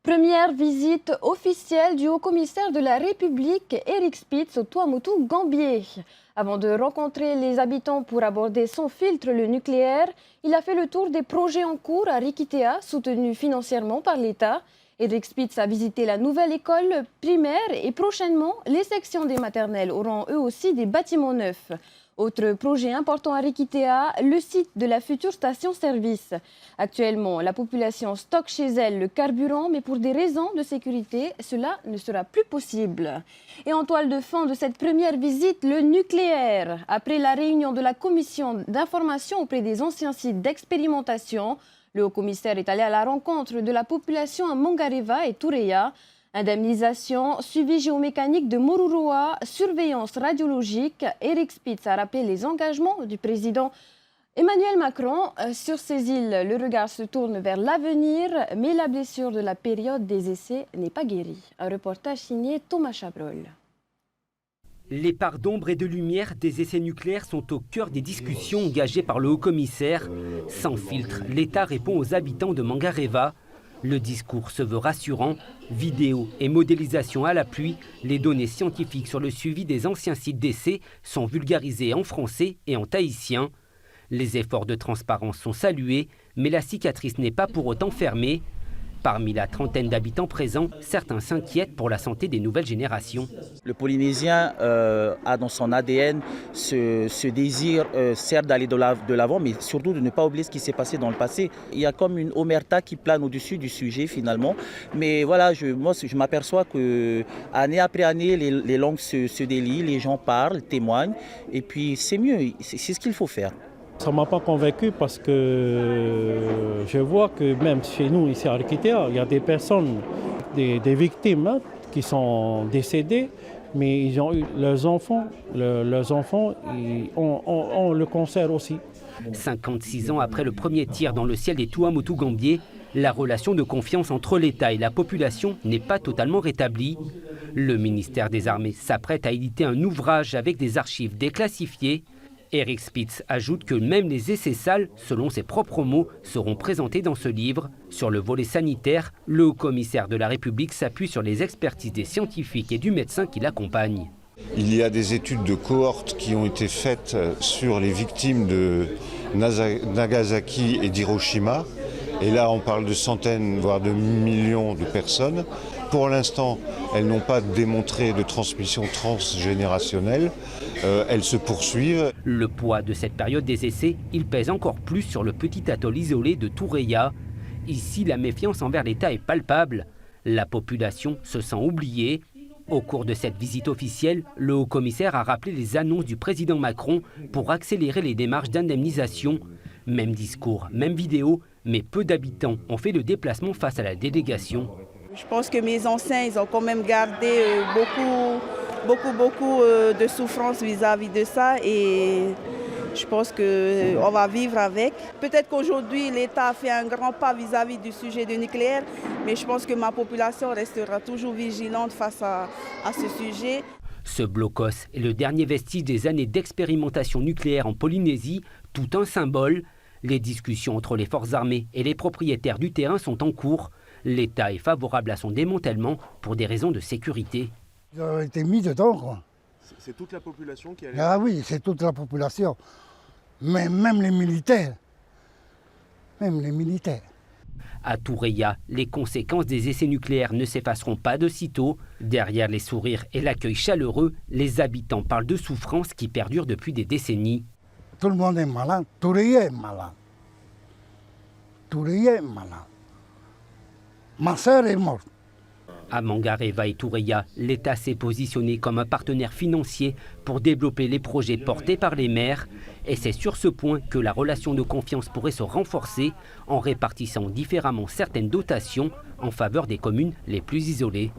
Première visite officielle du haut-commissaire de la République, Eric Spitz, au Tuamotu, Gambier. Avant de rencontrer les habitants pour aborder sans filtre le nucléaire, il a fait le tour des projets en cours à Rikitea, soutenus financièrement par l'État. Eric Spitz a visité la nouvelle école primaire et prochainement, les sections des maternelles auront eux aussi des bâtiments neufs. Autre projet important à Rikitea, le site de la future station-service. Actuellement, la population stocke chez elle le carburant, mais pour des raisons de sécurité, cela ne sera plus possible. Et en toile de fond de cette première visite, le nucléaire. Après la réunion de la commission d'information auprès des anciens sites d'expérimentation, le haut-commissaire est allé à la rencontre de la population à Mangareva et Tureia. Indemnisation, suivi géomécanique de Moruroa, surveillance radiologique. Eric Spitz a rappelé les engagements du président Emmanuel Macron. Sur ces îles, le regard se tourne vers l'avenir, mais la blessure de la période des essais n'est pas guérie. Un reportage signé Thomas Chabrol. Les parts d'ombre et de lumière des essais nucléaires sont au cœur des discussions engagées par le haut-commissaire. Sans filtre, l'État répond aux habitants de Mangareva. Le discours se veut rassurant. Vidéos et modélisation à l'appui, les données scientifiques sur le suivi des anciens sites d'essais sont vulgarisées en français et en tahitien. Les efforts de transparence sont salués, mais la cicatrice n'est pas pour autant fermée. Parmi la trentaine d'habitants présents, certains s'inquiètent pour la santé des nouvelles générations. Le Polynésien a dans son ADN ce désir, certes d'aller de l'avant, mais surtout de ne pas oublier ce qui s'est passé dans le passé. Il y a comme une omerta qui plane au-dessus du sujet finalement. Mais voilà, moi je m'aperçois que année après année, les langues se délient, les gens parlent, témoignent, et puis c'est mieux, c'est ce qu'il faut faire. Ça ne m'a pas convaincu parce que je vois que même chez nous, ici à Rikitea, il y a des personnes, des victimes qui sont décédées, mais ils ont eu leurs enfants ont le cancer aussi. 56 ans après le premier tir dans le ciel des Tuamotu Gambier, la relation de confiance entre l'État et la population n'est pas totalement rétablie. Le ministère des Armées s'apprête à éditer un ouvrage avec des archives déclassifiées. Eric Spitz ajoute que même les essais sales, selon ses propres mots, seront présentés dans ce livre. Sur le volet sanitaire, le haut-commissaire de la République s'appuie sur les expertises des scientifiques et du médecin qui l'accompagnent. Il y a des études de cohorte qui ont été faites sur les victimes de Nagasaki et d'Hiroshima. Et là, on parle de centaines, voire de millions de personnes. Pour l'instant, elles n'ont pas démontré de transmission transgénérationnelle. Elles se poursuivent. Le poids de cette période des essais, il pèse encore plus sur le petit atoll isolé de Tureia. Ici, la méfiance envers l'État est palpable. La population se sent oubliée. Au cours de cette visite officielle, le haut-commissaire a rappelé les annonces du président Macron pour accélérer les démarches d'indemnisation. Même discours, même vidéo, mais peu d'habitants ont fait le déplacement face à la délégation. Je pense que mes anciens, ils ont quand même gardé beaucoup de souffrance vis-à-vis de ça et je pense qu'on va vivre avec. Peut-être qu'aujourd'hui, l'État a fait un grand pas vis-à-vis du sujet du nucléaire, mais je pense que ma population restera toujours vigilante face à ce sujet. Ce blocos est le dernier vestige des années d'expérimentation nucléaire en Polynésie, tout un symbole. Les discussions entre les forces armées et les propriétaires du terrain sont en cours. L'État est favorable à son démantèlement pour des raisons de sécurité. Ils ont été mis dedans, quoi. C'est toute la population qui a... Ah oui, c'est toute la population. Mais même les militaires. À Tureia, les conséquences des essais nucléaires ne s'effaceront pas de sitôt. Derrière les sourires et l'accueil chaleureux, les habitants parlent de souffrances qui perdurent depuis des décennies. Tout le monde est malade. Tureia est malade. Ma sœur est morte. À Mangareva et Tureia, l'État s'est positionné comme un partenaire financier pour développer les projets portés par les maires. Et c'est sur ce point que la relation de confiance pourrait se renforcer en répartissant différemment certaines dotations en faveur des communes les plus isolées.